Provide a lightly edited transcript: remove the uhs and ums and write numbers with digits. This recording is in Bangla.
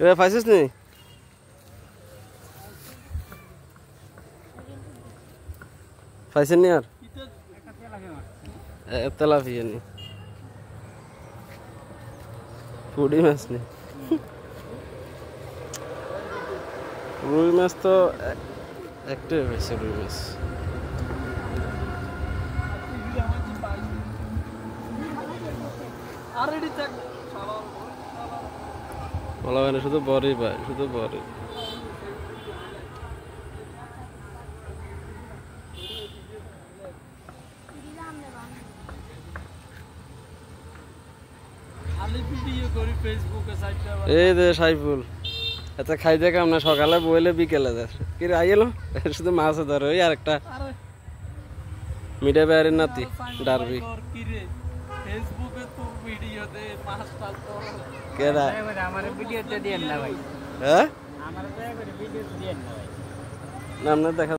এবার পাইছিস নি পাইছেন নি আর তেলাপিয়া নি পুডি মাছ নি রুই মাছ তো একটাই পাইছে রুই মাছ বলা হয় না শুধু বড়ই পায় শুধু বড়ই এই যে সাইফুল আচ্ছা খাই দেখ আমরা সকালে বইলে বিকেলে দেয় কি রে আইলো শুধু মাছ ধরে ওই আর একটা মিডে বাইরের নাতি ডারবি কেডা আমার ভিডিওতে দেন না ভাই হ্যাঁ আমার ভিডিওতে দেন না ভাই নাম না দেখা